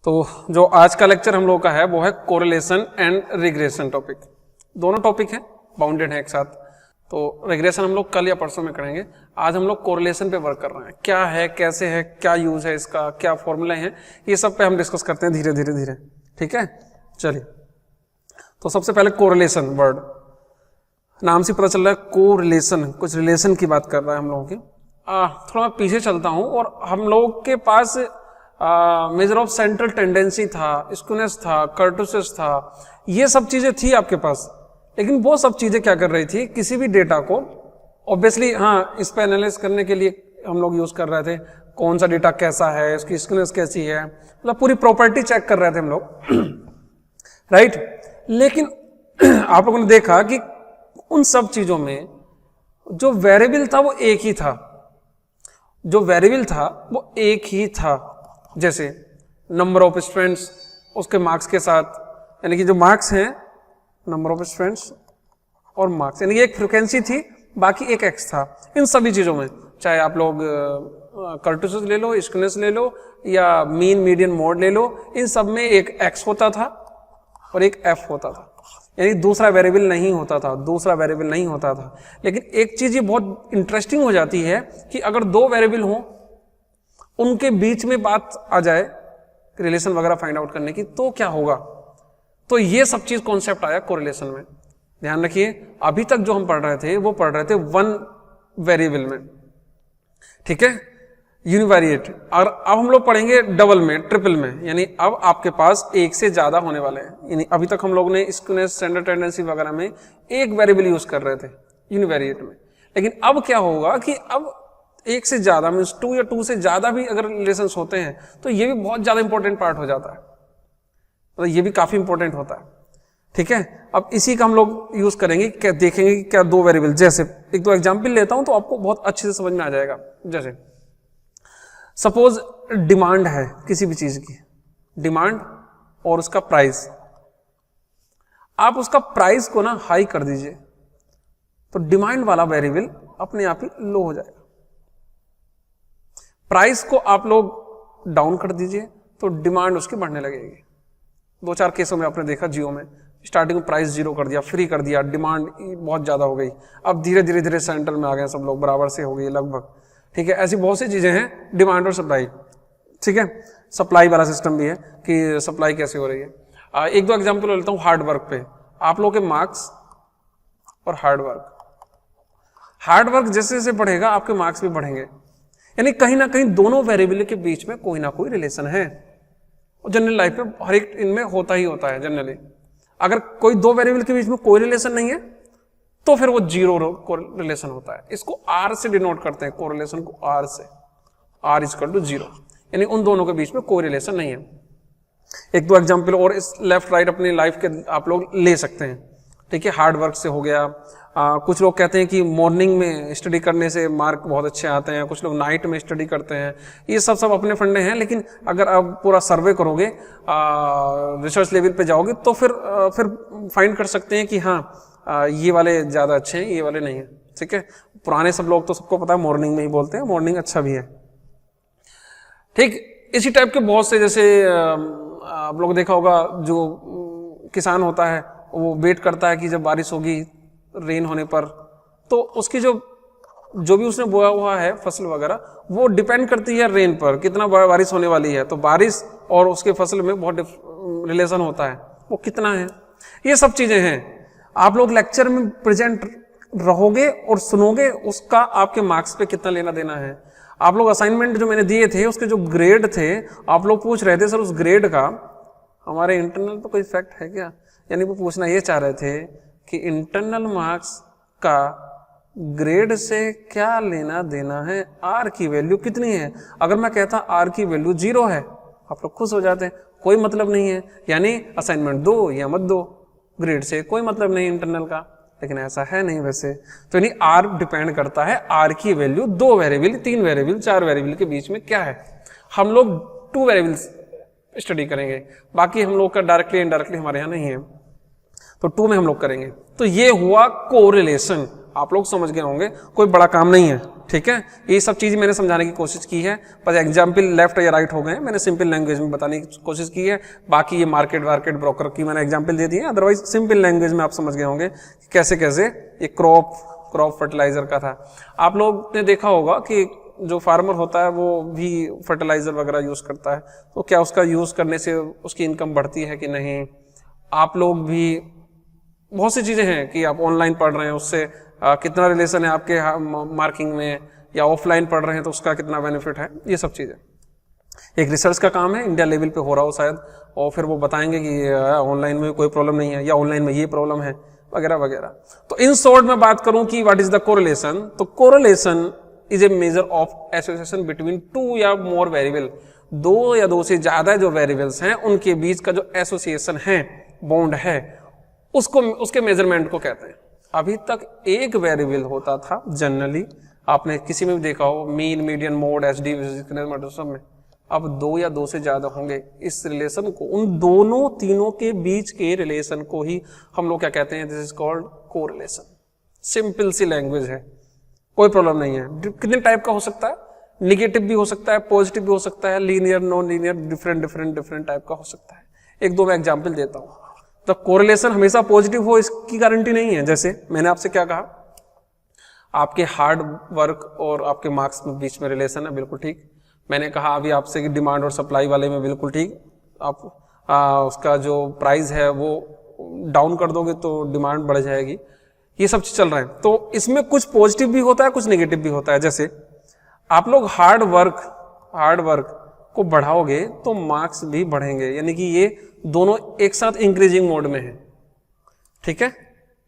तो जो आज का लेक्चर हम लोग का है वो है कोरिलेशन एंड रिग्रेशन टॉपिक। दोनों टॉपिक हैं, बाउंडेड हैं एक साथ। तो रिग्रेशन हम लोग कल या परसों में करेंगे। आज हम लोग कोरिलेशन पे वर्क कर रहे हैं। क्या है, कैसे है, क्या यूज है इसका, क्या फॉर्मूले हैं, ये सब पे हम डिस्कस करते हैं धीरे धीरे धीरे। ठीक है, चलिए। तो सबसे पहले कोरिलेशन वर्ड, नाम से पता चल रहा है कोरिलेशन, कुछ रिलेशन की बात कर रहा है हम लोगों की। थोड़ा मैं पीछे चलता हूं और हम लोग के पास मेजर ऑफ सेंट्रल टेंडेंसी था, स्क्यूनेस था, कर्टोसिस था, ये सब चीजें थी आपके पास। लेकिन वो सब चीजें क्या कर रही थी, किसी भी डेटा को ऑब्वियसली इस पे एनालाइज करने के लिए हम लोग यूज कर रहे थे कौन सा डेटा कैसा है, उसकी स्क्यूनेस कैसी है, मतलब पूरी प्रॉपर्टी चेक कर रहे थे हम लोग राइट। लेकिन आप लोगों ने देखा कि उन सब चीजों में जो वेरिएबल था वो एक ही था, जो वेरिएबल था वो एक ही था। जैसे नंबर ऑफ स्टूडेंट्स उसके मार्क्स के साथ, यानी कि जो मार्क्स हैं, नंबर ऑफ स्टूडेंट्स और मार्क्स, यानी कि एक फ्रीक्वेंसी थी, बाकी एक एक्स था। इन सभी चीजों में चाहे आप लोग कर्टोसिस ले लो, स्क्यूनेस ले लो, या मीन मीडियन मोड ले लो, इन सब में एक एक्स होता था और एक एफ होता था, यानी दूसरा वेरिएबल नहीं होता था, दूसरा वेरिएबल नहीं होता था। लेकिन एक चीज ये बहुत इंटरेस्टिंग हो जाती है कि अगर दो वेरिएबल हों, उनके बीच में बात आ जाए रिलेशन वगैरह फाइंड आउट करने की, तो क्या होगा। तो ये सब चीज कॉन्सेप्ट आया कोरिलेशन में। ध्यान रखिए, अभी तक जो हम पढ़ रहे थे वो पढ़ रहे थे वन वेरिएबल में, ठीक है, यूनिवेरिएट। और अब हम लोग पढ़ेंगे डबल में, ट्रिपल में, यानी अब आपके पास एक से ज्यादा होने वाले हैं। यानी अभी तक हम लोग ने स्क्यूनेस, स्टैंडर्ड टेंडेंसी वगैरह में एक वेरिएबल यूज कर रहे थे यूनिवेरिएट में। लेकिन अब क्या होगा कि अब एक से ज्यादा मीन्स 2 या 2 से ज्यादा भी अगर रिलेशंस होते हैं तो ये भी बहुत ज्यादा इंपॉर्टेंट पार्ट हो जाता है, तो ये भी काफी इंपॉर्टेंट होता है। ठीक है, अब इसी का हम लोग यूज करेंगे, क्या देखेंगे कि क्या दो वेरिएबल, जैसे एक दो एग्जांपल लेता हूं तो आपको बहुत अच्छे से समझ में आ जाएगा। जैसे सपोज डिमांड है किसी भी चीज की, डिमांड और उसका प्राइस। आप उसका प्राइस को ना हाई कर दीजिए तो डिमांड वाला वेरिएबल अपने आप ही लो हो जाएगा। प्राइस को आप लोग डाउन कर दीजिए तो डिमांड उसकी बढ़ने लगेगी। 2-4 केसों में आपने देखा, जियो में स्टार्टिंग में प्राइस 0 कर दिया, फ्री कर दिया, डिमांड बहुत ज्यादा हो गई, अब धीरे धीरे धीरे सेंटर में आ गए सब लोग, बराबर से हो गई लगभग। ठीक है, ऐसी बहुत सी चीजें हैं, डिमांड और सप्लाई। ठीक है, सप्लाई वाला सिस्टम भी है कि सप्लाई कैसे हो रही है। एक दो एग्जाम्पल लेता हूँ हार्ड वर्क पे। आप लोग के मार्क्स और हार्ड वर्क जैसे जैसे बढ़ेगा आपके मार्क्स भी बढ़ेंगे, यानी कहीं ना कहीं दोनों वेरिएबल के बीच में कोई ना कोई रिलेशन है। और जनरल लाइफ में हर एक इनमें होता ही होता है जनरली। अगर कोई दो वेरिएबल के बीच में कोई रिलेशन नहीं है तो फिर वो जीरो रिलेशन होता है। इसको आर से डिनोट करते हैं, कोरिलेशन को आर से, आर इक्वल टू 0, यानी उन दोनों के बीच में कोई रिलेशन नहीं है। एक दो एग्जाम्पल और इस लेफ्ट राइट अपनी लाइफ के आप लोग ले सकते हैं। ठीक है, हार्ड वर्क से हो गया। कुछ लोग कहते हैं कि मॉर्निंग में स्टडी करने से मार्क बहुत अच्छे आते हैं, कुछ लोग नाइट में स्टडी करते हैं। ये सब अपने फंडे हैं, लेकिन अगर आप पूरा सर्वे करोगे, रिसर्च लेवल पे जाओगे तो फिर फाइंड कर सकते हैं कि ये वाले ज्यादा अच्छे हैं, ये वाले नहीं है। ठीक है, पुराने सब लोग तो सबको पता है मॉर्निंग में ही बोलते हैं, मॉर्निंग अच्छा भी है। ठीक, इसी टाइप के बहुत से, जैसे आप लोग देखा होगा, जो किसान होता है वो वेट करता है कि जब बारिश होगी, रेन होने पर, तो उसकी जो भी उसने बोया हुआ है फसल वगैरह, वो डिपेंड करती है रेन पर, कितना बारिश होने वाली है। तो बारिश और उसके फसल में बहुत रिलेशन होता है, वो कितना है। ये सब चीजें हैं। आप लोग लेक्चर में प्रेजेंट रहोगे और सुनोगे, उसका आपके मार्क्स पे कितना लेना देना है। आप लोग असाइनमेंट जो मैंने दिए थे उसके जो ग्रेड थे, आप लोग पूछ रहे थे सर उस ग्रेड का हमारे इंटरनल पर कोई इफेक्ट है क्या, यानी वो पूछना ये चाह रहे थे कि इंटरनल मार्क्स का ग्रेड से क्या लेना देना है, आर की वैल्यू कितनी है। अगर मैं कहता आर की वैल्यू 0 है, आप लोग खुश हो जाते हैं, कोई मतलब नहीं है, यानी असाइनमेंट दो या मत दो, ग्रेड से कोई मतलब नहीं इंटरनल का। लेकिन ऐसा है नहीं वैसे, तो यानी आर डिपेंड करता है, आर की वैल्यू 2 वेरिएबल, 3 वेरिएबल, 4 वेरिएबल के बीच में क्या है। हम लोग 2 वेरिएबल्स स्टडी करेंगे, बाकी हम लोग का डायरेक्टली इनडायरेक्टली हमारे यहाँ नहीं है, तो 2 में हम लोग करेंगे। तो ये हुआ कोरिलेशन। आप लोग समझ गए होंगे, कोई बड़ा काम नहीं है, ठीक है। ये सब चीज़ मैंने समझाने की कोशिश की है, पर एग्जाम्पल लेफ्ट या राइट हो गए, मैंने सिंपल लैंग्वेज में बताने की कोशिश की है। बाकी ये मार्केट ब्रोकर की मैंने एग्जाम्पल दे दी है, अदरवाइज सिंपल लैंग्वेज में आप समझ गए होंगे कैसे कैसे ये क्रॉप फर्टिलाइजर का था। आप लोग ने देखा होगा कि जो फार्मर होता है वो भी फर्टिलाइजर वगैरह यूज करता है, तो क्या उसका यूज करने से उसकी इनकम बढ़ती है कि नहीं। आप लोग भी बहुत सी चीजें हैं कि आप ऑनलाइन पढ़ रहे हैं, उससे कितना रिलेशन है आपके मार्किंग में, या ऑफलाइन पढ़ रहे हैं तो उसका कितना बेनिफिट है, ये सब चीजें। एक रिसर्च का काम है, इंडिया लेवल पे हो रहा हो शायद, और फिर वो बताएंगे कि ऑनलाइन में कोई प्रॉब्लम नहीं है या ऑनलाइन में ये प्रॉब्लम है वगैरह वगैरह। तो इन शॉर्ट में बात करूं कि व्हाट इज द कोरिलेशन, तो correlation is a measure of association between two या मोर वेरिएबल, दो या दो से ज्यादा जो वेरिएबल्स हैं उनके बीच का जो एसोसिएशन है, बॉन्ड है, उसको उसके मेजरमेंट को कहते हैं। अभी तक एक वेरिएबल होता था जनरली, आपने किसी में भी देखा हो, मीन, मीडियन, मोड, एचडी, सब में। अब दो या दो से ज्यादा होंगे। इस रिलेशन को, उन दोनों तीनों के बीच के रिलेशन को ही हम लोग क्या कहते हैं, this is called correlation. Simple C language है, कोई प्रॉब्लम नहीं है। कितने टाइप का हो सकता है, निगेटिव भी हो सकता है, पॉजिटिव भी हो सकता है, linear, non linear, different type का हो सकता है। एक दो मैं एग्जाम्पल देता हूं। तो कोरिलेशन हमेशा पॉजिटिव हो इसकी गारंटी नहीं है। जैसे मैंने आपसे क्या कहा, आपके हार्ड वर्क और आपके मार्क्स में बीच में रिलेशन है, बिल्कुल ठीक। मैंने कहा अभी आपसे कि डिमांड और सप्लाई वाले में, बिल्कुल ठीक। आप उसका जो प्राइस है वो डाउन कर दोगे तो डिमांड बढ़ जाएगी। ये सब चीज चल रहा है। तो इसमें कुछ पॉजिटिव भी होता है, कुछ नेगेटिव भी होता है। जैसे आप लोग हार्ड वर्क को बढ़ाओगे तो मार्क्स भी बढ़ेंगे, यानी कि ये दोनों एक साथ इंक्रीजिंग मोड में है, ठीक है,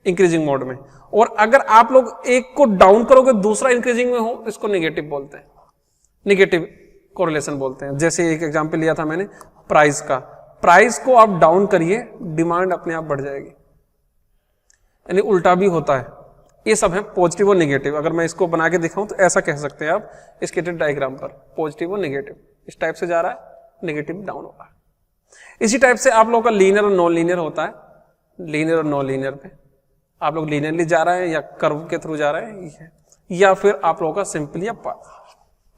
इंक्रीजिंग मोड में। और अगर आप लोग एक को डाउन करोगे दूसरा इंक्रीजिंग में हो, इसको नेगेटिव बोलते हैं, नेगेटिव कोरिलेशन बोलते हैं। जैसे एक एग्जांपल लिया था मैंने प्राइस का, प्राइस को आप डाउन करिए, डिमांड अपने आप बढ़ जाएगी, यानी उल्टा भी होता है। ये सब है पॉजिटिव और नेगेटिव। अगर मैं इसको बना के दिखाऊं तो ऐसा कह सकते हैं आप स्केटर डायग्राम पर, पॉजिटिव और नेगेटिव इस टाइप से जा रहा है, नेगेटिव डाउन हो रहा है। इसी टाइप से आप लोगों का लीनियर और नॉन लीनियर होता है। लीनियर और नॉन लीनियर पे आप लोग लीनियरली जा रहे हैं या कर्व के थ्रू जा रहे हैं, या फिर आप लोगों का सिंपल या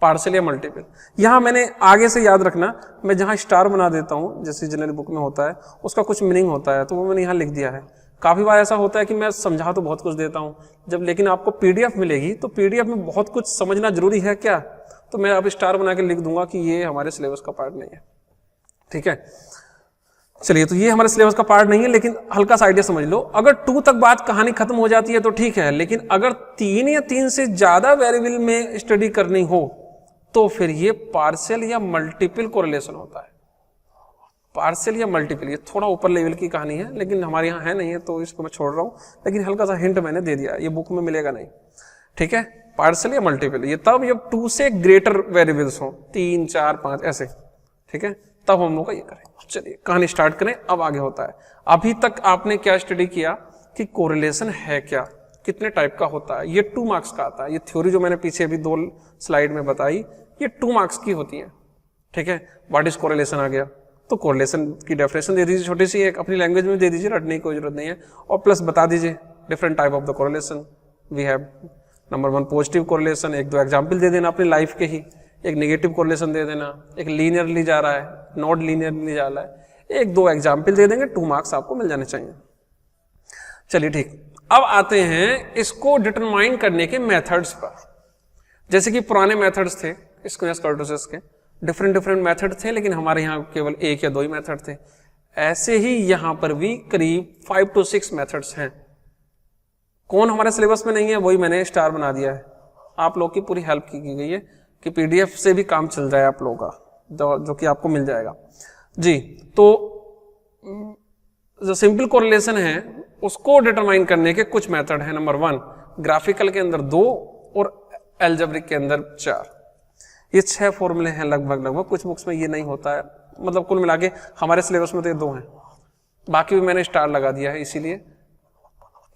पार्शियल या मल्टीपल। यहां मैंने आगे से याद रखना, मैं जहां स्टार बना देता हूं जैसे जनरल बुक में होता है, उसका कुछ मीनिंग होता है, तो वो मैंने यहां लिख दिया है। काफी बार ऐसा होता है कि मैं समझा तो बहुत कुछ देता हूं, जब लेकिन आपको पीडीएफ मिलेगी तो पीडीएफ में बहुत कुछ समझना जरूरी है क्या, तो मैं अब स्टार बना के लिख दूंगा कि ये हमारे सिलेबस का पार्ट नहीं है, ठीक है। चलिए, तो ये हमारे सिलेबस का पार्ट नहीं है, लेकिन हल्का सा आइडिया समझ लो। अगर 2 तक बात कहानी खत्म हो जाती है तो ठीक है, लेकिन अगर 3 या 3 से ज्यादा वेरिएबल में स्टडी करनी हो तो फिर ये पार्शियल या मल्टीपल कोरिलेशन होता है। पार्शियल या मल्टीपल, ये थोड़ा ऊपर लेवल की कहानी है, लेकिन हमारे यहाँ है नहीं है तो इसको मैं छोड़ रहा हूँ, लेकिन हल्का सा हिंट मैंने दे दिया, ये बुक में मिलेगा नहीं, ठीक है। पार्शियल या मल्टीपल, ये तब ये 2 से ग्रेटर वेरिएबल्स हो, 3, 4, 5 ऐसे, ठीक है, तब हम लोग का ये करें। चलिए कहानी स्टार्ट करें, अब आगे होता है। अभी तक आपने क्या स्टडी किया कि कोरिलेशन है क्या, कितने टाइप का होता है, ये 2 मार्क्स का आता है। ये थ्योरी जो मैंने पीछे अभी 2 स्लाइड में बताई, ये 2 मार्क्स की होती है, ठीक है। व्हाट इज कोरिलेशन आ गया, तो कोरिलेशन की डेफिनेशन दे दीजिए, छोटी सी एक अपनी लैंग्वेज में दे दीजिए, रटने की कोई जरूरत नहीं है, और प्लस बता दीजिए different type of the correlation we have. Number 1 positive correlation, 1-2 example दे देना अपनी लाइफ के ही, एक नेगेटिव कोरिलेशन दे देना, एक लीनियरली जा रहा है, नॉट लीनियरली जा रहा है, 1-2 एग्जाम्पल दे देंगे, 2 मार्क्स आपको मिल जाने चाहिए। चलिए ठीक, अब आते हैं इसको डिटरमाइन करने के मेथड्स पर। जैसे कि पुराने मेथड्स थे स्क्वेयर्स कर्टोसिस के, डिफरेंट मेथड थे, लेकिन हमारे यहाँ केवल 1 या 2 ही मेथड थे। ऐसे ही यहाँ पर भी करीब 5 to 6 मेथड्स हैं। कौन हमारे सिलेबस में नहीं है, वही मैंने स्टार बना दिया है। आप लोग की पूरी हेल्प की गई है कि पीडीएफ से भी काम चल जाए आप लोगों का, जो कि आपको मिल जाएगा जी। तो जो सिंपल कोरिलेशन है उसको डिटरमाइन करने के कुछ मेथड है। नंबर 1 ग्राफिकल के अंदर 2 और एल्जेब्रिक के अंदर 4। ये 6 फॉर्मूले हैं लगभग। कुछ बुक्स में ये नहीं होता है, मतलब कुल मिला के हमारे सिलेबस में तो ये 2 हैं, बाकी भी मैंने स्टार लगा दिया है इसीलिए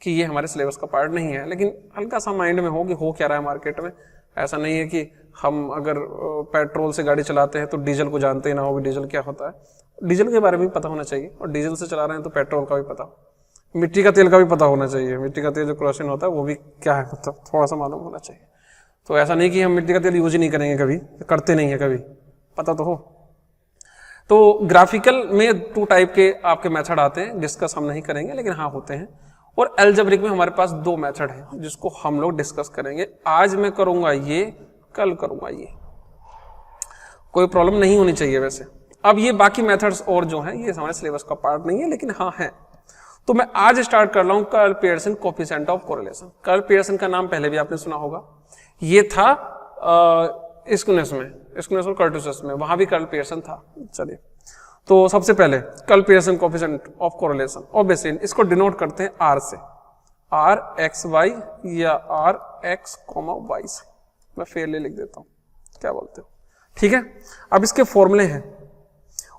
कि ये हमारे सिलेबस का पार्ट नहीं है। लेकिन हल्का सा माइंड में हो कि हो क्या रहा है मार्केट में। ऐसा नहीं है कि हम अगर पेट्रोल से गाड़ी चलाते हैं तो डीजल को जानते ही ना हो कि डीजल क्या होता है। डीजल के बारे में भी पता होना चाहिए, और डीजल से चला रहे हैं तो पेट्रोल का भी पता हो, मिट्टी का तेल का भी पता होना चाहिए, मिट्टी का तेल जो क्वेश्चन होता है वो भी क्या है मतलब थोड़ा सा मालूम होना चाहिए। तो ऐसा नहीं कि हम मिट्टी का तेल यूज ही नहीं करेंगे, कभी करते नहीं है, कभी पता तो हो। तो ग्राफिकल में 2 टाइप के आपके मेथड आते हैं, डिस्कस हम नहीं करेंगे लेकिन हाँ होते हैं। और अलजेब्रिक में हमारे पास 2 मेथड है जिसको हम लोग डिस्कस करेंगे। आज मैं करूंगा ये, कल करूंगा ये, कोई प्रॉब्लम नहीं होनी चाहिए वैसे। अब ये बाकी मेथड्स और जो हैं ये हमारे सिलेबस का पार्ट नहीं है, लेकिन हाँ है। तो मैं आज स्टार्ट कर रहा हूं curl Pearson coefficient of correlation. Curl Pearson का नाम पहले भी आपने सुना होगा, ये था स्क्यूनेस और कर्टुसस में, वहां भी कर्ल पियर्सन था। चलिए, तो सबसे पहले curl Pearson coefficient of correlation, obviously इसको डिनोट करते हैं आर से, आर एक्स वाई या आर एक्स कॉमा वाई से। मैं फेयरली लिख देता हूं, क्या बोलते हो? ठीक है। अब इसके फॉर्मूले हैं,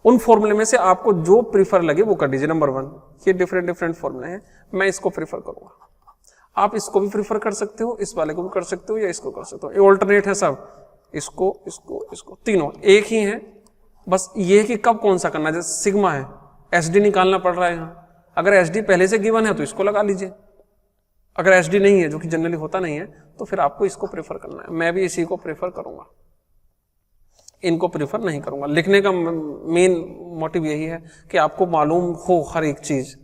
उन फॉर्मूले में से आपको जो प्रीफर लगे वो कर दीजिए। नंबर 1, ये डिफरेंट फॉर्मूले हैं, मैं इसको प्रीफर करूंगा। आप इसको भी प्रीफर कर सकते हो, इस वाले को भी कर सकते हो, या इसको कर सकते हो। ये ऑल्टरनेट है सब, इसको तीनों एक ही हैं, बस ये कि कब कौन सा करना है। जैसे सिग्मा है, एसडी निकालना पड़ रहा है यहाँ, अगर एसडी पहले से गिवन है तो इसको लगा लीजिए, अगर एसडी नहीं है, जो कि जनरली होता नहीं है, तो फिर आपको इसको प्रेफर करना है। मैं भी इसी को प्रेफर करूंगा, इनको प्रेफर नहीं करूंगा। लिखने का मेन मोटिव यही है कि आपको मालूम हो हर एक चीज।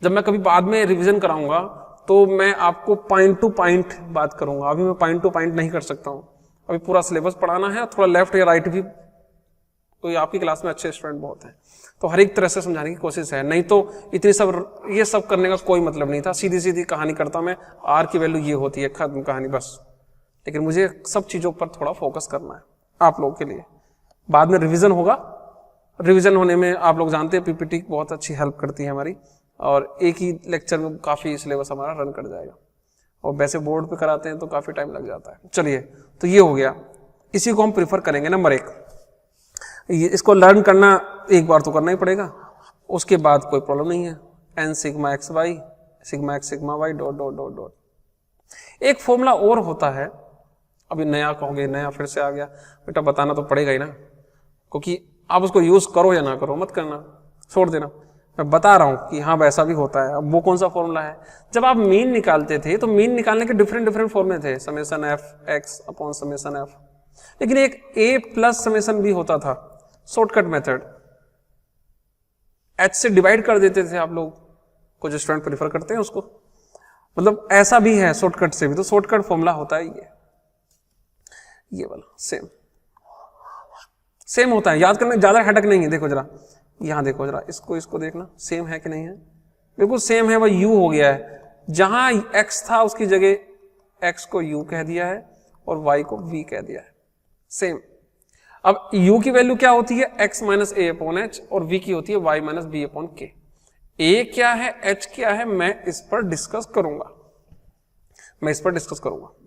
जब मैं कभी बाद में रिवीजन कराऊंगा तो मैं आपको पॉइंट टू पॉइंट बात करूंगा, अभी मैं पॉइंट टू पॉइंट नहीं कर सकता हूं। अभी पूरा सिलेबस पढ़ाना है, थोड़ा लेफ्ट या राइट भी, तो आपकी क्लास में अच्छे स्टूडेंट बहुत हैं, तो हर एक तरह से समझाने की कोशिश है। नहीं तो इतनी सब ये सब करने का कोई मतलब नहीं था, सीधी सीधी कहानी करता मैं, आर की वैल्यू ये होती है, खत्म कहानी बस। लेकिन मुझे सब चीजों पर थोड़ा फोकस करना है आप लोगों के लिए। बाद में रिवीजन होगा, रिवीजन होने में आप लोग जानते हैं पीपीटी बहुत अच्छी हेल्प करती है हमारी, और एक ही लेक्चर में काफी सिलेबस हमारा रन कर जाएगा। और वैसे बोर्ड पे कराते हैं तो काफी टाइम लग जाता है। चलिए, तो ये हो गया, इसी को हम प्रीफर करेंगे। नंबर 1, इसको लर्न करना एक बार तो करना ही पड़ेगा, उसके बाद कोई प्रॉब्लम नहीं है। N sigma X Y sigma X sigma Y dot dot dot dot. एक फॉर्मूला और होता है, अभी नया कहोगे, नया फिर से आ गया, बेटा बताना तो पड़ेगा ही ना, क्योंकि आप उसको यूज करो या ना करो, मत करना, छोड़ देना। मैं बता रहा हूं कि हाँ वैसा भी होता है। अब वो कौन सा फॉर्मूला है? जब आप मीन निकालते थे तो मीन निकालने के डिफरेंट फॉर्मूले थे, summation F x upon summation F. लेकिन एक ए प्लस समेशन भी होता था, शॉर्टकट मेथड, एच से डिवाइड कर देते थे आप लोग, कुछ स्टूडेंट प्रेफर करते हैं उसको, मतलब ऐसा भी है शॉर्टकट से भी। तो शॉर्टकट फॉर्मूला होता है ये वाला, सेम होता है, याद करने ज्यादा हेडक नहीं है। देखो जरा, यहां देखो जरा, इसको देखना, सेम है कि नहीं है? बिल्कुल सेम है, वह यू हो गया है। जहां एक्स था उसकी जगह एक्स को यू कह दिया है और वाई को वी कह दिया है, सेम। अब u की वैल्यू क्या होती है? x minus A upon H, और v की होती है y माइनस बी अपॉन के। a क्या है, h क्या है, मैं इस पर डिस्कस करूंगा,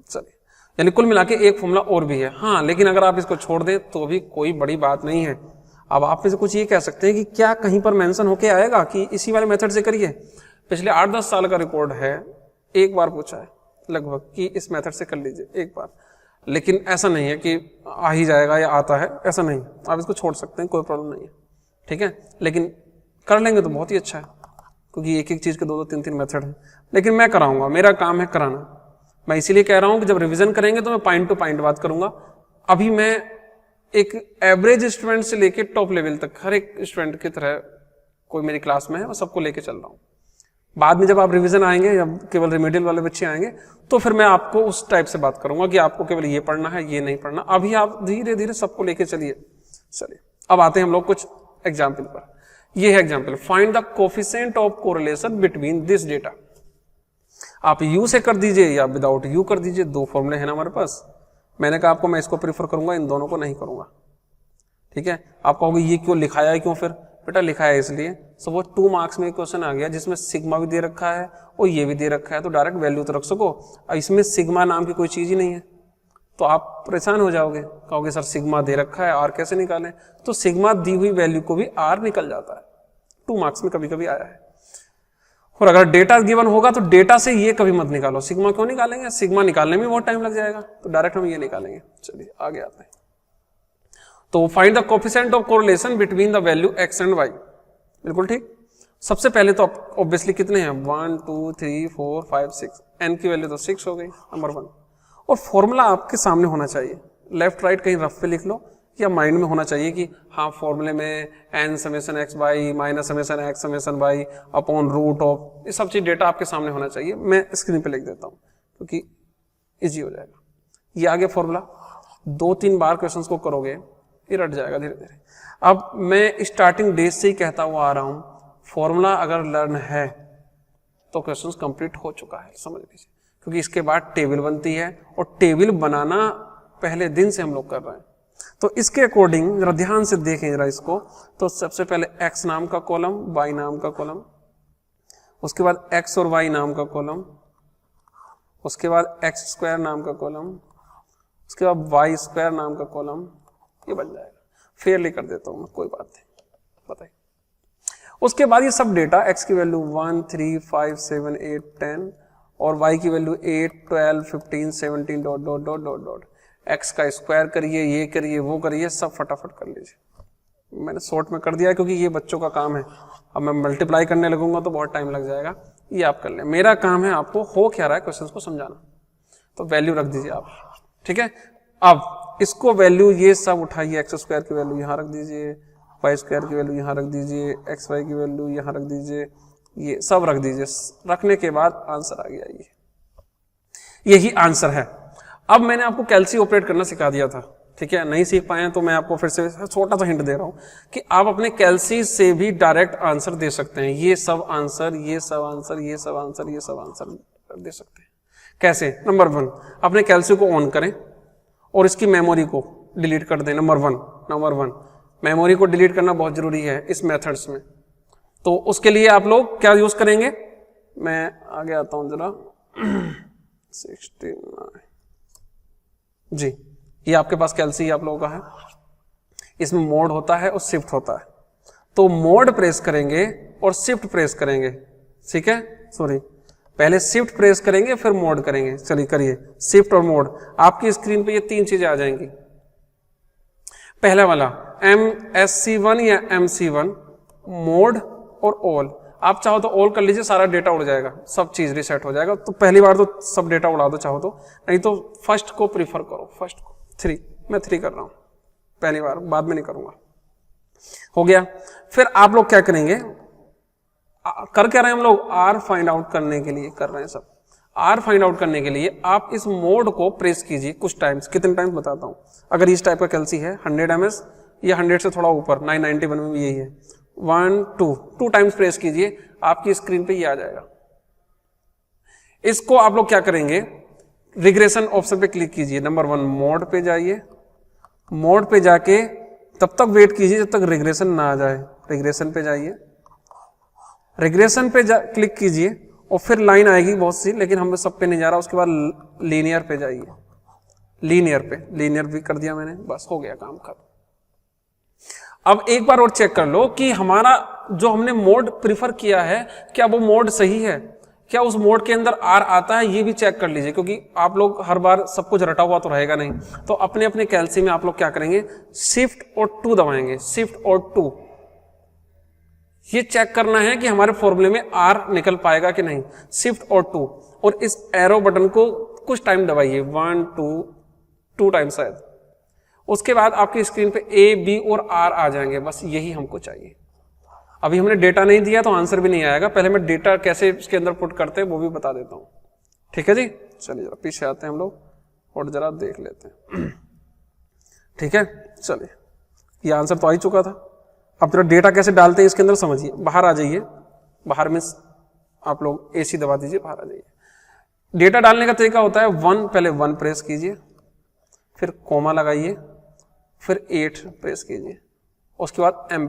चलिए, यानी कुल मिला के एक फॉर्मूला और भी है। हाँ, लेकिन अगर आप इसको छोड़ दें तो भी कोई बड़ी बात नहीं है। अब आप में से कुछ ये कह सकते हैं कि क्या कहीं पर मेंशन होके आएगा कि इसी वाले मेथड से करिए? पिछले 8-10 साल का रिकॉर्ड है, एक बार पूछा है लगभग कि इस मेथड से कर लीजिए, एक बार। लेकिन ऐसा नहीं है कि आ ही जाएगा या आता है, ऐसा नहीं। आप इसको छोड़ सकते हैं, कोई प्रॉब्लम नहीं है, ठीक है। लेकिन कर लेंगे तो बहुत ही अच्छा है, क्योंकि एक एक चीज के 2-2, 3-3 मेथड है। लेकिन मैं कराऊंगा, मेरा काम है कराना। मैं इसीलिए कह रहा हूं कि जब रिवीजन करेंगे तो मैं पॉइंट टू पॉइंट बात करूंगा। अभी मैं एक एवरेज स्टूडेंट से लेके टॉप लेवल तक हर एक स्टूडेंट की तरह कोई मेरी क्लास में है, मैं सबको लेके चल रहा हूं। बाद में जब आप रिवीजन आएंगे या केवल रिमेडियल वाले बच्चे आएंगे तो फिर मैं आपको उस टाइप से बात करूंगा कि आपको केवल ये पढ़ना है, ये नहीं पढ़ना। अभी आप धीरे धीरे सबको लेके चलिए। चलिए, अब आते हैं हम लोग कुछ एग्जाम्पल पर। ये है example, find the coefficient of correlation between this data. आप यू से कर दीजिए या विदाउट यू कर दीजिए, 2 फॉर्मूले हैं ना हमारे पास। मैंने कहा आपको मैं इसको प्रीफर करूंगा, इन दोनों को नहीं करूंगा, ठीक है। आप कहोगे ये क्यों लिखाया है, क्यों? फिर बेटा लिखा है इसलिए, सपोज 2 मार्क्स में क्वेश्चन आ गया जिसमें सिग्मा भी दे रखा है और ये भी दे रखा है, तो डायरेक्ट वैल्यू तो रख सको। इसमें सिग्मा नाम की कोई चीज ही नहीं है, तो आप परेशान हो जाओगे, कहोगे सर सिग्मा दे रखा है, आर कैसे निकालें? तो सिग्मा दी हुई वैल्यू को भी आर निकल जाता है, 2 मार्क्स में कभी कभी आया है। और अगर डेटा गिवन होगा तो डेटा से ये कभी मत निकालो। सिग्मा क्यों निकालेंगे? सिग्मा निकालने में बहुत टाइम लग जाएगा, तो डायरेक्ट हम ये निकालेंगे। चलिए आगे आते हैं। तो find the coefficient of correlation between the value X and Y, बिल्कुल ठीक। सबसे पहले तो ऑब्वियसली कितने हैं, 1 2 3 4 5 6, n की वैल्यू तो 6 हो गई, नंबर 1। और फॉर्मूला आपके सामने होना चाहिए, लेफ्ट राइट कहीं रफ पे लिख लो या माइंड में होना चाहिए कि हाँ फॉर्मूले में n summation x y minus summation x summation y upon root of, ये सब चीज डेटा आपके सामने होना चाहिए। मैं स्क्रीन पे लिख देता हूँ क्योंकि इजी हो जाएगा। ये आगे फॉर्मूला 2-3 बार क्वेश्चंस को करोगे ये रट जाएगा धीरे धीरे। अब मैं स्टार्टिंग डेज से ही कहता हुआ आ रहा हूं, फॉर्मूला अगर लर्न है तो क्वेश्चंस कंप्लीट हो चुका है, समझ लीजिए, क्योंकि इसके बाद टेबल बनती है और टेबल बनाना पहले दिन से हम लोग कर रहे हैं। तो इसके अकॉर्डिंग जरा ध्यान से देखें जरा इसको। तो सबसे पहले x नाम का कॉलम, y नाम का कॉलम, उसके बाद x और y नाम का कॉलम, उसके बाद x स्क्वायर नाम का कॉलम, उसके बाद y स्क्वायर नाम का कॉलम, ये बन जाएगा। फेयरली कर देता हूं मैं, कोई बात नहीं, बताइए। उसके बाद ये सब डेटा x की वैल्यू 1 3 5 7 8 10 और y की value 8 12 15 17 dot dot dot dot dot, x का स्क्वायर करिए, ये करिए, वो करिए, सब फटाफट कर लीजिए। मैंने शॉर्ट में कर दिया क्योंकि ये बच्चों का काम है। अब मैं मल्टीप्लाई करने लगूंगा तो बहुत टाइम लग जाएगा, ये आप कर लें। मेरा काम है आपको हो क्या रहा है क्वेश्चन को समझाना। तो वैल्यू रख दीजिए आप, ठीक है। अब इसको वैल्यू ये सब उठाइए, एक्स स्क्वायर की वैल्यू यहाँ रख दीजिए, वाई स्क्वायर की वैल्यू यहाँ रख दीजिए, एक्स वाई की वैल्यू यहाँ रख दीजिए, ये सब रख दीजिए। रखने के बाद आंसर आ गया, ये यही आंसर है। अब मैंने आपको कैलसी ऑपरेट करना सिखा दिया था, ठीक है। नहीं सीख पाए तो मैं आपको फिर से छोटा सा हिंट दे रहा हूं कि आप अपने कैलसी से भी डायरेक्ट आंसर दे सकते हैं। ये सब आंसर, ये सब आंसर, ये सब आंसर, ये सब आंसर दे सकते हैं। कैसे? नंबर 1, अपने कैलसी को ऑन करें और इसकी मेमोरी को डिलीट कर दें। नंबर वन मेमोरी को डिलीट करना बहुत जरूरी है इस मेथड्स में। तो उसके लिए आप लोग क्या यूज करेंगे, मैं आगे आता हूं जरा 69 जी, ये आपके पास कैलसी आप लोगों का है। इसमें मोड होता है और शिफ्ट होता है। तो मोड प्रेस करेंगे और शिफ्ट प्रेस करेंगे, ठीक है। सॉरी, पहले शिफ्ट प्रेस करेंगे फिर मोड करेंगे। चलिए करिए, शिफ्ट और मोड। आपकी स्क्रीन पे ये 3 चीजें आ जाएंगी। पहला वाला MSC1 या MC1, मोड और ऑल। आप चाहो तो ऑल कर लीजिए, सारा डेटा उड़ जाएगा, सब चीज रिसेट हो जाएगा। तो पहली बार तो सब डेटा उड़ा दो चाहो तो, नहीं तो फर्स्ट को प्रीफर करो, फर्स्ट को। 3, मैं 3 कर रहा हूं पहली बार, बाद में नहीं करूंगा। हो गया। फिर आप लोग क्या करेंगे, कर क्या रहे हैं हम लोग, R फाइंड आउट करने के लिए कर रहे हैं सब। R फाइंड आउट करने के लिए आप इस मोड को प्रेस कीजिए कुछ टाइम्स। कितने टाइम्स बताता हूं। अगर इस टाइप का कैलसी है 100 ms या 100 से थोड़ा ऊपर, 991 में भी यही है, 1 2 टाइम्स प्रेस कीजिए, आपकी स्क्रीन पे ये आ जाएगा। इसको आप लोग क्या करेंगे, रिग्रेशन ऑप्शन पे क्लिक कीजिए। नंबर 1 मोड पे जाइए, मोड पे जाके तब तक वेट कीजिए जब तक रिग्रेशन ना आ जाए। रिग्रेशन पे जाइए, रिग्रेशन पे क्लिक कीजिए और फिर लाइन आएगी बहुत सी, लेकिन हम सब पे नहीं जा रहा। उसके बाद लीनियर पे जाइए, लीनियर भी कर दिया मैंने, बस हो गया काम खत्म। अब एक बार और चेक कर लो कि हमारा जो हमने मोड प्रीफर किया है क्या वो मोड सही है, क्या उस मोड के अंदर R आता है, ये भी चेक कर लीजिए, क्योंकि आप लोग हर बार सब कुछ रटा हुआ तो रहेगा नहीं। तो अपने अपने कैलसी में आप लोग क्या करेंगे, शिफ्ट और 2 दबाएंगे, शिफ्ट और 2। ये चेक करना है कि हमारे फॉर्मूले में R निकल पाएगा कि नहीं, शिफ्ट और 2। और इस एरो बटन को कुछ टाइम दबाइए, 1 2 टाइम शायद। उसके बाद आपकी स्क्रीन पे A B और R आ जाएंगे, बस यही हमको चाहिए। अभी हमने डेटा नहीं दिया तो आंसर भी नहीं आएगा। पहले मैं डेटा कैसे इसके अंदर पुट करते हैं वो भी बता देता हूं, ठीक है जी। चलिए जरा पीछे आते हैं हम लोग और जरा देख लेते हैं, ठीक है। चलिए, ये आंसर तो आ ही चुका था। अब जरा डेटा कैसे डालते हैं इसके अंदर समझिए। बाहर आ जाइए, बाहर में आप लोग AC दबा दीजिए, बाहर आ जाइए। डेटा डालने का तरीका होता है 1, पहले 1 प्रेस कीजिए, फिर कोमा लगाइए, फिर 8 प्रेस कीजिए, उसके बाद M+।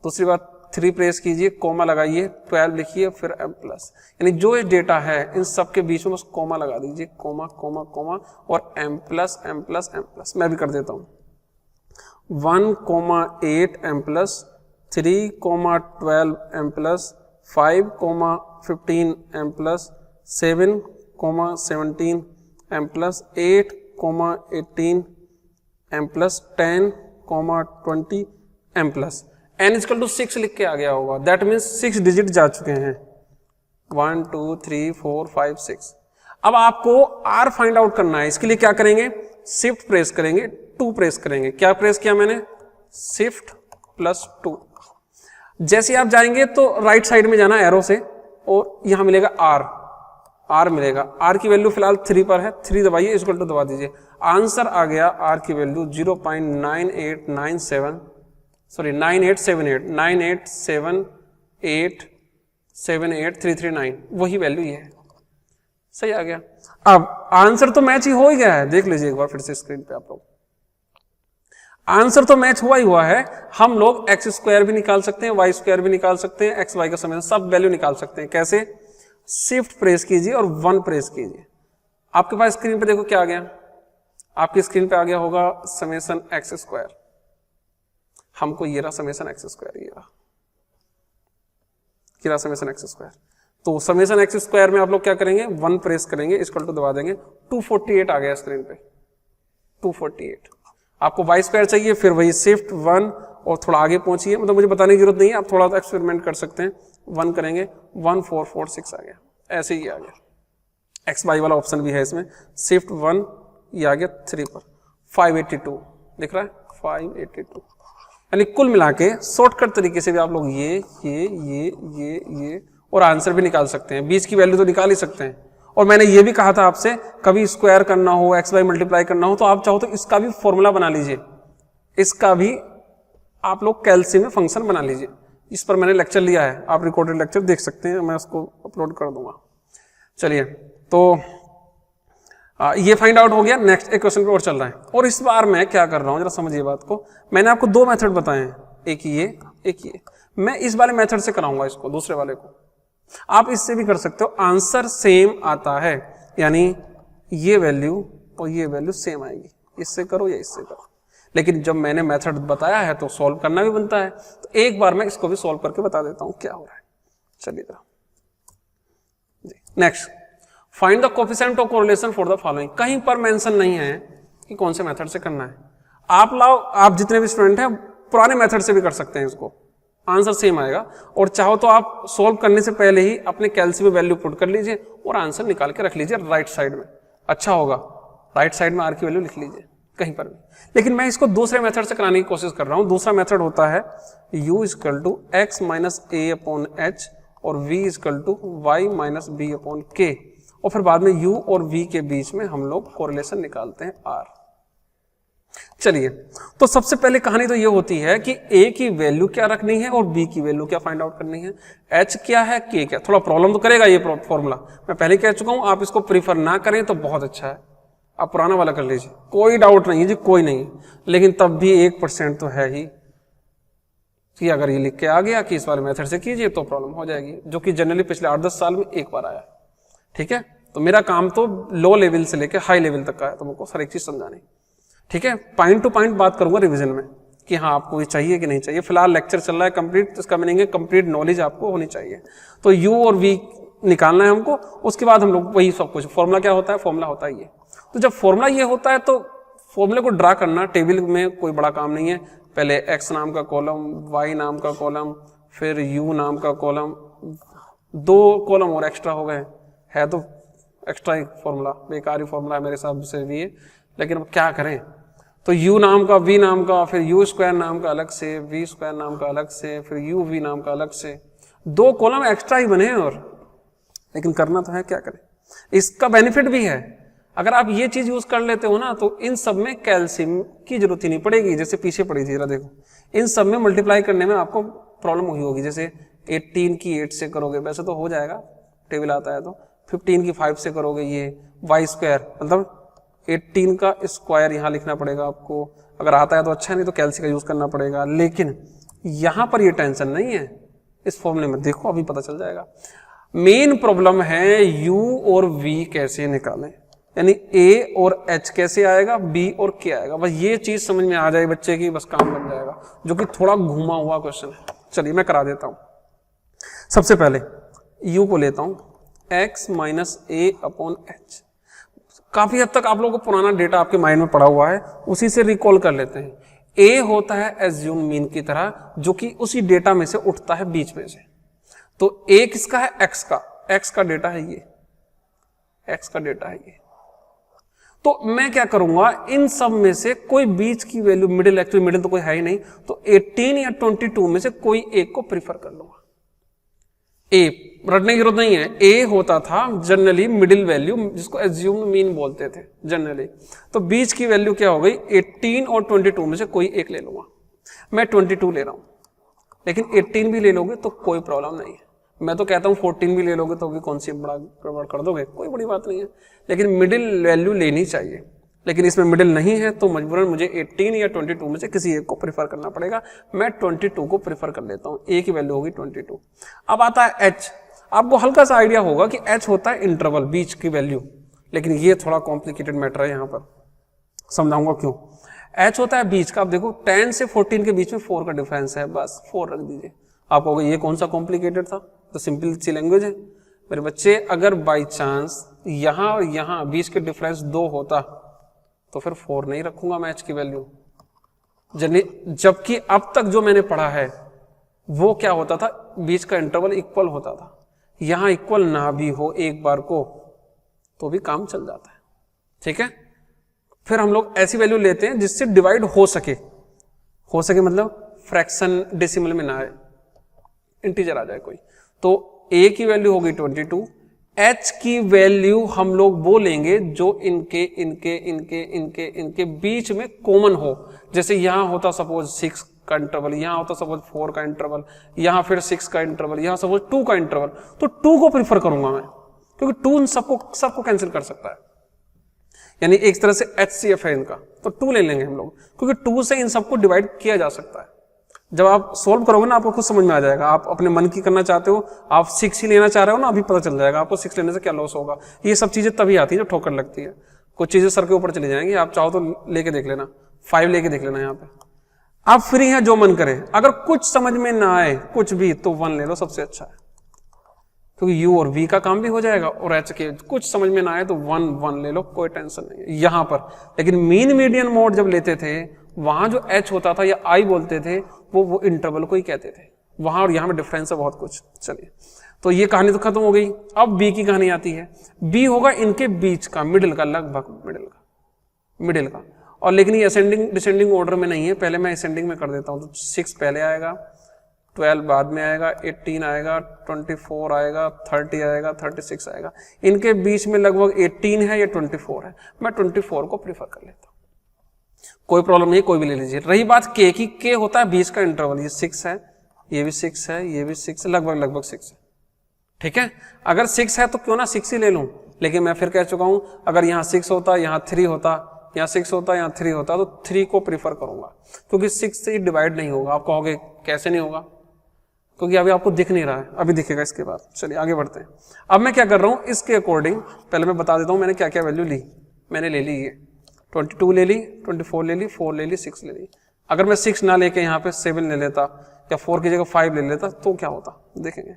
दूसरी बात 3 प्रेस कीजिए, कोमा लगाइए, 12 लिखिए, फिर M+। यानी जो ये डेटा है इन सब के बीच में बस कोमा लगा दीजिए, कोमा कोमा कोमा और M+। मैं भी कर देता हूं, 1,8 M+, 3,12 M+, 5,15 M+, 7,17 M+, 8,18 M+, 10,20 M+। n equal to 6 लिख के आ गया होगा, दैट मीन्स 6 डिजिट जा चुके हैं, 1 2 3 4 5 6। अब आपको r फाइंड आउट करना है, इसके लिए क्या करेंगे, शिफ्ट प्रेस करेंगे, 2 प्रेस करेंगे। क्या प्रेस किया मैंने, शिफ्ट प्लस 2। जैसे आप जाएंगे तो राइट साइड में जाना एरो से, और यहां मिलेगा r मिलेगा। r की वैल्यू फिलहाल 3 पर है, 3 दबाइए, इक्वल टू दबा दीजिए। आंसर आ गया r की वैल्यू 9878 वही वैल्यू ये है, सही आ गया। अब आंसर तो मैच ही हो ही गया है, देख लीजिए एक बार फिर से स्क्रीन पे आप लोग, आंसर तो मैच हुआ है। हम लोग एक्स स्क्वायर भी निकाल सकते हैं, वाई स्क्वायर भी निकाल सकते हैं, एक्स वाई का समेशन सब वैल्यू निकाल सकते हैं। कैसे, शिफ्ट प्रेस कीजिए और 1 प्रेस कीजिए। आपके पास स्क्रीन पे देखो क्या आ गया, आपकी स्क्रीन पे आ गया होगा समेशन एक्स स्क्वायर, हमको ये रहा समेशन एक्स स्क्वायर, ये रहा समेशन एक्स स्क्वायर। तो समेशन एक्स स्क्वायर में आप लोग क्या करेंगे, 1 प्रेस करेंगे, इक्वल टू दबा देंगे, 248 आ गया स्क्रीन पे, 248। आपको वाई स्क्वायर चाहिए, फिर वही शिफ्ट 1 और थोड़ा आगे पहुंचिए, मतलब मुझे बताने की जरूरत नहीं है, आप थोड़ा एक्सपेरिमेंट कर सकते हैं। 1 करेंगे, 1446 आ गया, ऐसे ही आ गया। एक्स वाई वाला ऑप्शन भी है इसमें, शिफ्ट 1 ये आ गया 3 पर, 582 दिख रहा है, 582। यानी कुल मिला के शॉर्टकट तरीके से भी आप लोग ये और आंसर भी निकाल सकते हैं, बीच की वैल्यू तो निकाल ही सकते हैं। और मैंने ये भी कहा था आपसे, कभी स्क्वायर करना हो, एक्स वाई मल्टीप्लाई करना हो, तो आप चाहो तो इसका भी फॉर्मूला बना लीजिए, इसका भी आप लोग कैलसी में फंक्शन बना लीजिए। इस पर मैंने लेक्चर लिया है, आप रिकॉर्डेड लेक्चर देख सकते हैं, मैं उसको अपलोड कर दूंगा। चलिए, तो ये फाइंड आउट हो गया। नेक्स्ट एक क्वेश्चन पे और चल रहा है, और इस बार मैं क्या कर रहा हूं जरा समझिए बात को। मैंने आपको 2 मेथड बताए हैं, एक ये एक ये। मैं इस वाले मेथड से कराऊंगा इसको, दूसरे वाले को। आप इससे भी कर सकते हो, आंसर सेम आता है, यानी ये वैल्यू और ये वैल्यू सेम आएगी, इससे करो या इससे करो। लेकिन जब मैंने मेथड बताया है तो सॉल्व करना भी बनता है, तो एक बार मैं इसको भी सॉल्व करके बता देता हूं क्या हो रहा है। चलिए जरा next, find the coefficient of correlation for the following. कहीं पर मेंशन नहीं है कि कौन से मेथड से करना है। आप जितने भी स्टूडेंट हैं पुराने मेथड से भी कर सकते हैं इसको, आंसर सेम आएगा। और चाहो तो आप सॉल्व करने से पहले ही अपने कैलसी में वैल्यू पुट कर लीजिए और आंसर निकाल के रख लीजिए राइट साइड में, अच्छा होगा। राइट साइड में आर की वैल्यू लिख लीजिए कहीं पर भी। लेकिन मैं इसको दूसरे मेथड से कराने की कोशिश कर रहा हूं। दूसरा मेथड होता है u equal to X minus A upon H और v equal to Y minus B upon K, और फिर बाद में u और v के बीच में हम लोग कोरिलेशन निकालते हैं r। चलिए, तो सबसे पहले कहानी तो ये होती है कि a की वैल्यू क्या रखनी है और b की वैल्यू क्या फाइंड आउट करनी है। h क्या है, k क्या। थोड़ा प्रॉब्लम तो करेगा ये फॉर्मूला, मैं पहले कह चुका हूं। आप इसको प्रीफर ना करें तो बहुत अच्छा है, आप पुराना वाला कर लीजिए, कोई डाउट नहीं है जी, कोई नहीं। लेकिन तब भी 1% तो है ही कि अगर ये लिख के आ गया कि इस वाले मेथड से कीजिए तो प्रॉब्लम हो जाएगी, जो कि जनरली पिछले 8-10 साल में एक बार आया। ठीक है, तो मेरा काम तो लो लेवल से लेकर हाई लेवल तक का है, तो मुझको हर एक चीज समझानी। ठीक है, पॉइंट टू पॉइंट बात करूंगा रिवीजन में कि हाँ आपको ये चाहिए कि नहीं चाहिए। फिलहाल लेक्चर चल रहा है कंप्लीट, इसका मीनिंग है कंप्लीट नॉलेज आपको होनी चाहिए। तो u और v निकालना है हमको, उसके बाद हम लोग वही सब कुछ। फॉर्मूला क्या होता है, फॉर्मूला होता है ये। तो जब फॉर्मूला ये होता है तो फॉर्मूले को ड्रा करना टेबल में कोई बड़ा काम नहीं है। पहले x नाम का कॉलम, y नाम का कॉलम, फिर u नाम का कॉलम, 2 कॉलम और एक्स्ट्रा हो गए, है तो एक्स्ट्रा एक फॉर्मूला, बेकार ही फॉर्मूला है मेरे हिसाब से भी, लेकिन अब क्या करें। तो u नाम का, v नाम का, फिर u स्क्वायर नाम का अलग से, v स्क्वायर नाम का अलग से, फिर u v नाम का अलग से, 2 कॉलम एक्स्ट्रा ही बने हैं। और लेकिन करना तो है, क्या करें। इसका बेनिफिट भी है, अगर आप ये चीज यूज कर लेते हो ना तो इन सब में कैल्शियम की जरूरत ही नहीं पड़ेगी। जैसे पीछे पड़ी थी, जरा देखो, इन सब में मल्टीप्लाई करने में आपको प्रॉब्लम हुई होगी। जैसे 18 की 8 से करोगे, वैसे तो हो जाएगा, टेबल आता है तो 15 की 5 से करोगे, ये वाई स्क्वायर मतलब 18 का स्क्वायर यहाँ लिखना पड़ेगा आपको। अगर आता है तो अच्छा, नहीं तो कैल्सी का यूज करना पड़ेगा। लेकिन यहां पर ये टेंशन नहीं है, इस फॉर्मूले में देखो अभी पता चल जाएगा। मेन प्रॉब्लम है u और v कैसे निकालें, यानी a और h कैसे आएगा, b और k आएगा। बस ये चीज समझ में आ जाए बच्चे की, बस काम बन जाएगा, जो कि थोड़ा घुमा हुआ क्वेश्चन है। चलिए मैं करा देता हूं। सबसे पहले u को लेता हूं x minus A upon H. काफी हद तक आप लोगों को पुराना डेटा आपके माइंड में पड़ा हुआ है, उसी से रिकॉल कर लेते हैं। ए होता है एज्यूम मीन की तरह, जो कि उसी डेटा में से उठता है बीच में से। तो ए किसका है? एक्स का डेटा है ये, एक्स का डेटा है ये। तो मैं क्या करूंगा, इन सब में से कोई बीच की वैल्यू, मिडिल, एक्चुअली मिडिल तो कोई है ही नहीं, तो 18 या 22 में से कोई एक को प्रीफर कर लूंगा। ए रटने की जरूरत नहीं है, ए होता था जनरली मिडिल वैल्यू, जिसको एज्यूम मीन बोलते थे जनरली। तो बीच की वैल्यू क्या हो गई? 18 और 22 में से कोई एक ले लूंगा। मैं 22 ले रहा हूं, लेकिन 18 भी ले लोगे तो कोई प्रॉब्लम नहीं है। मैं तो कहता हूं 14 भी ले लोगे तो भी कौन सी बड़ा गड़बड़ कर दोगे, कोई बड़ी बात नहीं है, लेकिन मिडिल वैल्यू लेनी चाहिए। लेकिन इसमें मिडिल नहीं है तो मजबूरन मुझे 18 या 22 में से किसी एक को प्रीफर करना पड़ेगा। मैं 22 को प्रीफर कर लेता हूं, ए की वैल्यू होगी 22। अब आता है एच। आपको हल्का सा आइडिया होगा कि एच होता है इंटरवल, बीच की वैल्यू, लेकिन ये थोड़ा कॉम्प्लिकेटेड मैटर है, यहां पर समझाऊंगा क्यों। एच होता है बीच का। आप देखो 10 से 14 के बीच में 4 का डिफरेंस है, बस 4 रख दीजिए। आप कहोगे ये कौन सा कॉम्प्लिकेटेड था, तो सिंपल सी लैंग्वेज है मेरे बच्चे। अगर बाई चांस यहां और यहां बीच के डिफरेंस 2 होता तो फिर 4 नहीं रखूंगा मैं एच की वैल्यू, जबकि अब तक जो मैंने पढ़ा है वो क्या होता था, बीच का इंटरवल इक्वल होता था। यहां इक्वल ना भी हो एक बार को तो भी काम चल जाता है, ठीक है। फिर हम लोग ऐसी वैल्यू लेते हैं जिससे डिवाइड हो सके मतलब फ्रैक्शन डेसिमल में ना आए, इंटीजर आ जाए कोई। तो ए की वैल्यू होगी 22, एच की वैल्यू हम लोग बोलेंगे जो इनके बीच में कॉमन हो। जैसे यहां होता सपोज 6 का इंटरवल, यहां होता सपोज 4 का इंटरवल, यहां फिर 6 का इंटरवल, यहां सपोज 2 का इंटरवल, तो 2 को प्रीफर करूंगा मैं, क्योंकि 2 सबको कैंसिल कर सकता है। यानी एक तरह से HCF है इनका, तो 2 ले लेंगे हम लोग, क्योंकि 2 से इन सबको डिवाइड किया जा सकता है। जब आप सोल्व करोगे ना आपको खुद समझ में आ जाएगा। आप अपने मन की करना चाहते हो, आप 6 ही लेना चाह रहे हो ना, अभी पता चल जाएगा आपको 6 लेने से क्या लॉस होगा। ये सब चीजें तभी आती है जब ठोकर लगती है, कुछ चीजें सर के ऊपर चली जाएंगी। आप चाहो तो लेके देख लेना, 5 लेके देख लेना, यहाँ पे आप फ्री हैं, जो मन करे। अगर कुछ समझ में ना आए कुछ भी तो 1 ले लो, सबसे अच्छा है, क्योंकि U और V का काम भी हो जाएगा, और H के कुछ समझ में ना आए तो 1 ले लो, कोई टेंशन नहीं है यहां पर। लेकिन मीन मीडियन मोड जब लेते थे, वहां जो H होता था या I बोलते थे, वो इंटरवल को ही कहते थे। वहां और यहां में डिफरेंस है बहुत कुछ। चलिए, तो ये कहानी तो खत्म हो गई। अब B की कहानी आती है। B होगा इनके बीच का, मिडिल का, लगभग मिडिल का। और लेकिन ये असेंडिंग डिसेंडिंग ऑर्डर में नहीं है, पहले मैं असेंडिंग में कर देता हूं। तो 6 पहले आएगा, 12 बाद में आएगा, 18 आएगा, 24 आएगा, 30 आएगा, 36 आएगा। इनके बीच में लगभग 18 है या 24 है, मैं 24 को प्रीफर कर लेता हूं, कोई प्रॉब्लम नहीं, कोई भी ले लीजिए। रही बात के की, के होता है बीच का इंटरवल, ये 6 है, ये भी 6 है, ये भी 6 है, लगभग 6 है, ठीक है। अगर 6 है तो क्यों ना 6 ही ले लूं, लेकिन मैं फिर कह चुका हूं अगर यहां 6 होता, यहां 3 होता, यहां 6 होता, यहां 3 होता, तो 3 को प्रीफर करूंगा, क्योंकि 6 से डिवाइड नहीं होगा। आप कहोगे कैसे नहीं होगा, क्योंकि अभी आपको दिख नहीं रहा है, अभी दिखेगा इसके बाद। चलिए आगे बढ़ते हैं। अब मैं क्या कर रहा हूं, इसके अकॉर्डिंग पहले मैं बता देता हूं मैंने क्या क्या वैल्यू ली। मैंने ले ली ये 22 ले ली, 24 ले ली, 4 ले ली, 6 ले ली। अगर मैं 6 ना लेके यहाँ पे 7 ले लेता या 4 की जगह 5 ले लेता तो क्या होता, देखेंगे।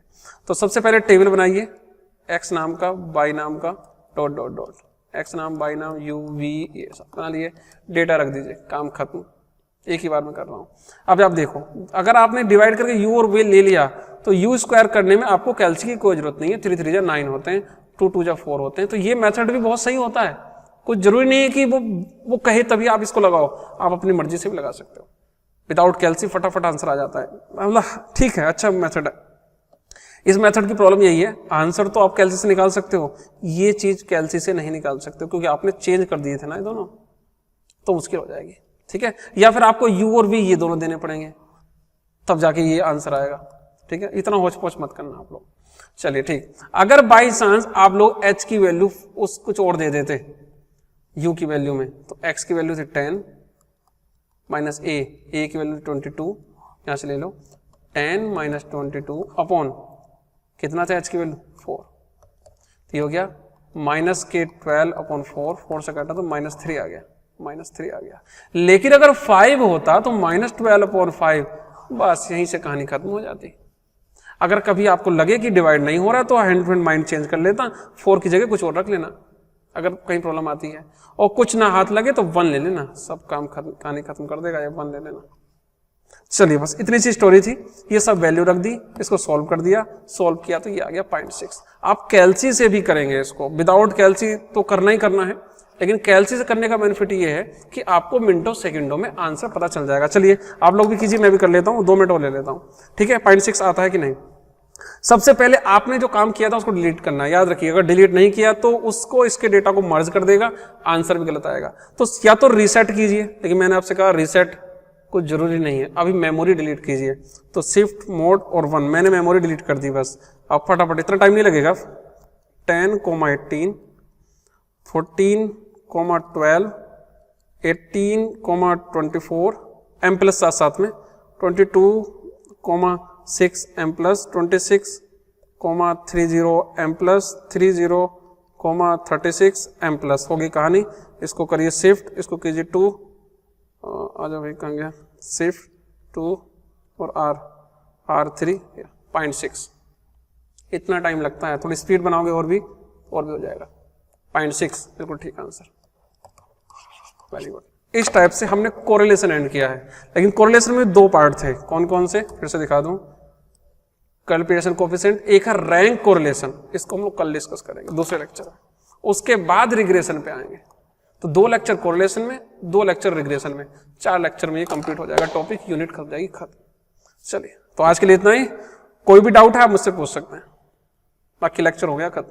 तो सबसे पहले टेबल बनाइए, x नाम का, y नाम का, डॉट डॉट डॉट, x नाम, y नाम, u v, ये सब बना लिए, डेटा रख दीजिए, काम खत्म। एक ही बार में कर रहा हूं। अब आप देखो, अगर आपने डिवाइड करके u और v ले लिया तो u स्क्वायर करने में आपको कैलसी की कोई जरूरत नहीं है। 3 3 9 होते हैं, 2 2 4 होते हैं। तो ये मेथड भी बहुत सही होता है। कुछ जरूरी नहीं है कि वो कहे तभी आप इसको लगाओ, आप अपनी मर्जी से भी लगा सकते हो। विदाउट कैलसी फटाफट आंसर आ जाता है, मतलब ठीक है, अच्छा मेथड है। इस मेथड की प्रॉब्लम यही है, आंसर तो आप कैलसी से निकाल सकते हो, ये चीज कैलसी से नहीं निकाल सकते, क्योंकि आपने चेंज कर दिए थे ना ये दोनों, तो मुश्किल हो जाएगी, ठीक है। या फिर आपको u और v ये दोनों देने पड़ेंगे, तब जाके ये आंसर आएगा, ठीक है। इतना होच पोच मत करना आप लोग। चलिए ठीक, अगर बाई चांस आप लोग h की वैल्यू उस कुछ और दे देते u की वैल्यू में, तो x की वैल्यू थी 10 माइनस a की वैल्यू 22, यहां से ले लो 10 माइनस 22 अपॉन कितना था h की वैल्यू 4, तो ये हो गया माइनस के 12 अपॉन 4 से काटा तो -3 आ गया। लेकिन अगर 5 होता तो -12 अपॉन 5, बस यहीं से कहानी खत्म हो जाती। अगर कभी आपको लगे कि डिवाइड नहीं हो रहा है तो hand to hand mind change कर लेता, 4 की जगह कुछ और रख लेना, अगर कहीं प्रॉब्लम आती है, और कुछ ना हाथ लगे तो 1 ले लेना, सब काम कहानी खत्म कर देगा, ये 1 ले लेना। चलिए बस इतनी सी स्टोरी थी, ये सब वैल्यू रख दी, इसको सॉल्व कर दिया, सॉल्व किया तो ये आ गया 0.6। आप कैलसी से भी करेंगे इसको, विदाउट कैलसी तो करना ही करना है, लेकिन कैलसी से करने का बेनिफिट ये है कि आपको मिनटों सेकंडों में आंसर पता चल जाएगा। चलिए आप लोग भी कीजिए, मैं भी कर लेता हूँ, 2 मिनट और ले लेता हूँ, ठीक है। 0.6 आता है कि नहीं। सबसे पहले आपने जो काम किया था उसको डिलीट करना है, याद रखिए, अगर डिलीट नहीं किया तो उसको इसके डेटा को मर्ज कर देगा, आंसर भी गलत आएगा। तो या तो रीसेट कीजिए, लेकिन मैंने आपसे कहा रीसेट कुछ जरूरी नहीं है, अभी मेमोरी डिलीट कीजिए। तो शिफ्ट मोड और 1, मैंने मेमोरी डिलीट कर दी बस। अब फटाफट, इतना टाइम नहीं लगेगा। 10, 18, 14, 12, 18, 24 m प्लस साथ में 22, 6 m plus 26, 30 m plus 30, 36 m plus. होगी कहानी। इसको करिए शिफ्ट, इसको कीजिए 2, आ जाओ भाई, कहाँ गया, शिफ्ट 2 और R3 0.6। इतना टाइम लगता है, थोड़ी स्पीड बनाओगे और भी हो जाएगा। 0.6 बिल्कुल ठीक आंसर, वेरी गुड। इस टाइप से हमने कोरिलेशन एंड किया है, लेकिन कोरिलेशन में 2 पार्ट थे, कौन कौन से, फिर से दिखा दूं। कल्पिटेशन कोफिशिएंट, एक है रैंक कोरिलेशन, इसको हम लोग कल डिस्कस करेंगे दूसरे लेक्चर में। उसके बाद रिग्रेशन पे आएंगे, तो 2 लेक्चर कोरिलेशन में, 2 लेक्चर रिग्रेशन में, 4 लेक्चर में ये कंप्लीट हो जाएगा टॉपिक, यूनिट खत्म जाएगी खत्म। चलिए तो आज के लिए इतना ही, कोई भी डाउट है आप मुझसे पूछ सकते हैं, बाकी लेक्चर हो गया खत्म।